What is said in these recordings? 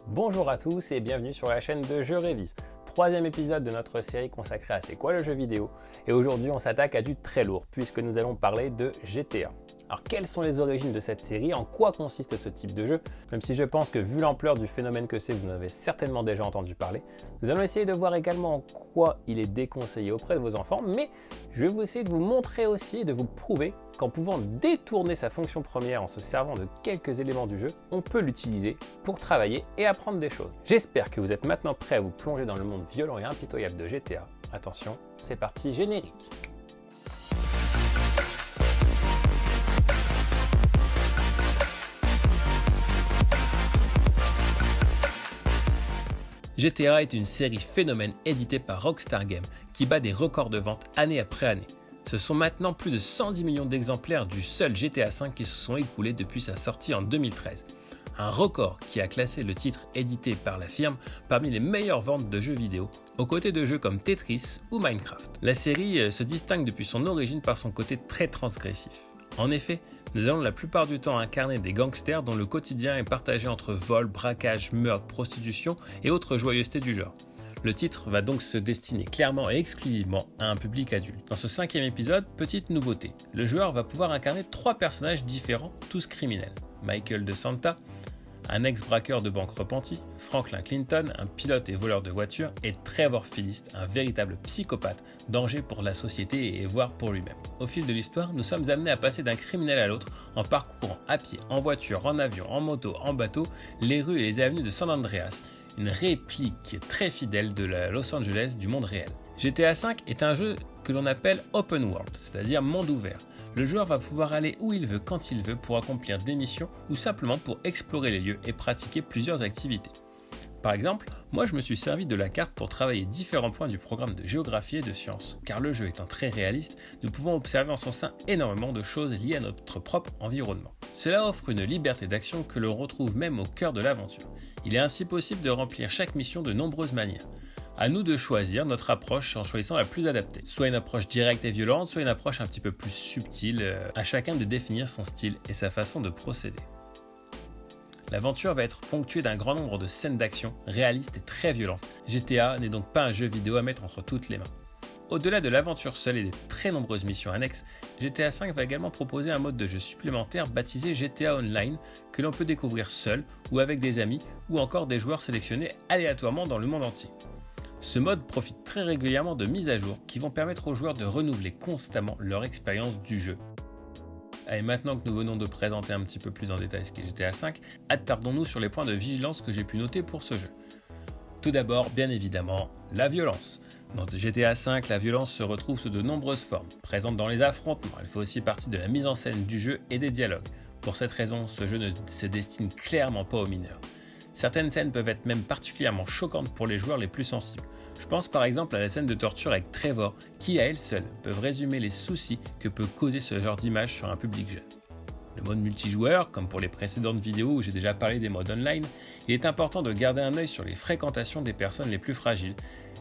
Bonjour à tous et bienvenue sur la chaîne de Je Révise. Troisième épisode de notre série consacrée à C'est quoi le jeu vidéo. Et aujourd'hui on s'attaque à du très lourd puisque nous allons parler de GTA. Alors quelles sont les origines de cette série? En quoi consiste ce type de jeu? Même si je pense que vu l'ampleur du phénomène que c'est, vous en avez certainement déjà entendu parler. Nous allons essayer de voir également en quoi il est déconseillé auprès de vos enfants, mais je vais essayer de vous montrer aussi et de vous prouver qu'en pouvant détourner sa fonction première en se servant de quelques éléments du jeu, on peut l'utiliser pour travailler et apprendre des choses. J'espère que vous êtes maintenant prêts à vous plonger dans le monde violent et impitoyable de GTA. Attention, c'est parti, générique. GTA est une série phénomène éditée par Rockstar Games qui bat des records de vente année après année. Ce sont maintenant plus de 110 millions d'exemplaires du seul GTA V qui se sont écoulés depuis sa sortie en 2013. Un record qui a classé le titre édité par la firme parmi les meilleures ventes de jeux vidéo, aux côtés de jeux comme Tetris ou Minecraft. La série se distingue depuis son origine par son côté très transgressif. En effet, nous allons la plupart du temps incarner des gangsters dont le quotidien est partagé entre vol, braquage, meurtre, prostitution et autres joyeusetés du genre. Le titre va donc se destiner clairement et exclusivement à un public adulte. Dans ce 5e épisode, petite nouveauté, le joueur va pouvoir incarner 3 personnages différents, tous criminels. Michael De Santa, un ex-braqueur de banque repenti, Franklin Clinton, un pilote et voleur de voitures, et Trevor Philist, un véritable psychopathe, danger pour la société et voire pour lui-même. Au fil de l'histoire, nous sommes amenés à passer d'un criminel à l'autre en parcourant à pied, en voiture, en avion, en moto, en bateau, les rues et les avenues de San Andreas, une réplique très fidèle de la Los Angeles du monde réel. GTA V est un jeu que l'on appelle open world, c'est-à-dire monde ouvert. Le joueur va pouvoir aller où il veut, quand il veut, pour accomplir des missions ou simplement pour explorer les lieux et pratiquer plusieurs activités. Par exemple, moi je me suis servi de la carte pour travailler différents points du programme de géographie et de sciences, car le jeu étant très réaliste, nous pouvons observer en son sein énormément de choses liées à notre propre environnement. Cela offre une liberté d'action que l'on retrouve même au cœur de l'aventure. Il est ainsi possible de remplir chaque mission de nombreuses manières. À nous de choisir notre approche en choisissant la plus adaptée. Soit une approche directe et violente, soit une approche un petit peu plus subtile, à chacun de définir son style et sa façon de procéder. L'aventure va être ponctuée d'un grand nombre de scènes d'action réalistes et très violentes. GTA n'est donc pas un jeu vidéo à mettre entre toutes les mains. Au-delà de l'aventure seule et des très nombreuses missions annexes, GTA V va également proposer un mode de jeu supplémentaire baptisé GTA Online que l'on peut découvrir seul ou avec des amis ou encore des joueurs sélectionnés aléatoirement dans le monde entier. Ce mode profite très régulièrement de mises à jour qui vont permettre aux joueurs de renouveler constamment leur expérience du jeu. Et maintenant que nous venons de présenter un petit peu plus en détail ce qu'est GTA V, attardons-nous sur les points de vigilance que j'ai pu noter pour ce jeu. Tout d'abord, bien évidemment, la violence. Dans GTA V, la violence se retrouve sous de nombreuses formes, présente dans les affrontements, elle fait aussi partie de la mise en scène du jeu et des dialogues. Pour cette raison, ce jeu ne se destine clairement pas aux mineurs. Certaines scènes peuvent être même particulièrement choquantes pour les joueurs les plus sensibles. Je pense par exemple à la scène de torture avec Trevor, qui à elle seule peuvent résumer les soucis que peut causer ce genre d'image sur un public jeune. Le mode multijoueur, comme pour les précédentes vidéos où j'ai déjà parlé des modes online, il est important de garder un œil sur les fréquentations des personnes les plus fragiles.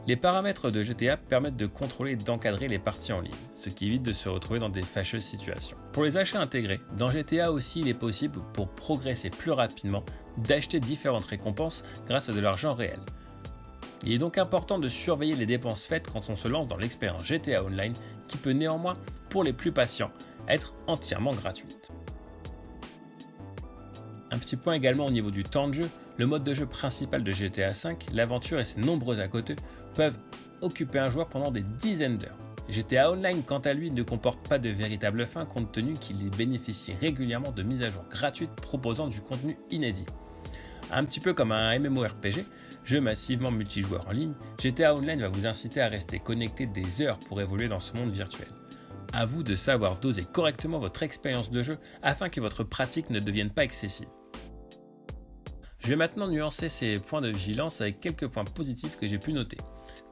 Les paramètres de GTA permettent de contrôler et d'encadrer les parties en ligne, ce qui évite de se retrouver dans des fâcheuses situations. Pour les achats intégrés, dans GTA aussi il est possible, pour progresser plus rapidement, d'acheter différentes récompenses grâce à de l'argent réel. Il est donc important de surveiller les dépenses faites quand on se lance dans l'expérience GTA Online, qui peut néanmoins, pour les plus patients, être entièrement gratuite. Un petit point également au niveau du temps de jeu, le mode de jeu principal de GTA V, l'aventure et ses nombreux à côté, peuvent occuper un joueur pendant des dizaines d'heures. GTA Online, quant à lui, ne comporte pas de véritable fin compte tenu qu'il bénéficie régulièrement de mises à jour gratuites proposant du contenu inédit. Un petit peu comme un MMORPG, jeu massivement multijoueur en ligne, GTA Online va vous inciter à rester connecté des heures pour évoluer dans ce monde virtuel. À vous de savoir doser correctement votre expérience de jeu afin que votre pratique ne devienne pas excessive. Je vais maintenant nuancer ces points de vigilance avec quelques points positifs que j'ai pu noter.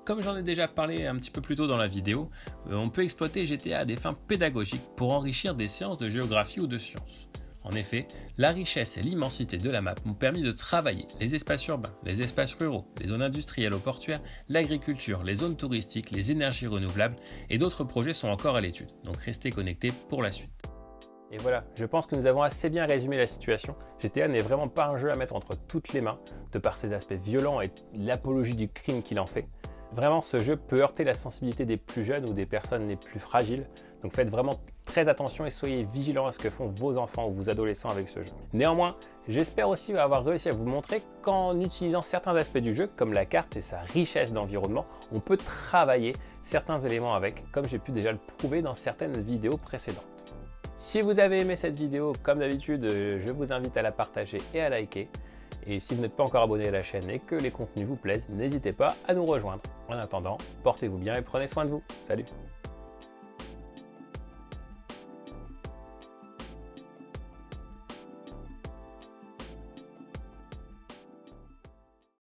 Comme j'en ai déjà parlé un petit peu plus tôt dans la vidéo, on peut exploiter GTA à des fins pédagogiques pour enrichir des séances de géographie ou de sciences. En effet, la richesse et l'immensité de la map m'ont permis de travailler les espaces urbains, les espaces ruraux, les zones industrielles ou portuaires, l'agriculture, les zones touristiques, les énergies renouvelables et d'autres projets sont encore à l'étude, donc restez connectés pour la suite. Et voilà, je pense que nous avons assez bien résumé la situation. GTA n'est vraiment pas un jeu à mettre entre toutes les mains, de par ses aspects violents et l'apologie du crime qu'il en fait. Vraiment, ce jeu peut heurter la sensibilité des plus jeunes ou des personnes les plus fragiles. Donc faites vraiment très attention et soyez vigilants à ce que font vos enfants ou vos adolescents avec ce jeu. Néanmoins, j'espère aussi avoir réussi à vous montrer qu'en utilisant certains aspects du jeu, comme la carte et sa richesse d'environnement, on peut travailler certains éléments avec, comme j'ai pu déjà le prouver dans certaines vidéos précédentes. Si vous avez aimé cette vidéo, comme d'habitude, je vous invite à la partager et à liker. Et si vous n'êtes pas encore abonné à la chaîne et que les contenus vous plaisent, n'hésitez pas à nous rejoindre. En attendant, portez-vous bien et prenez soin de vous. Salut!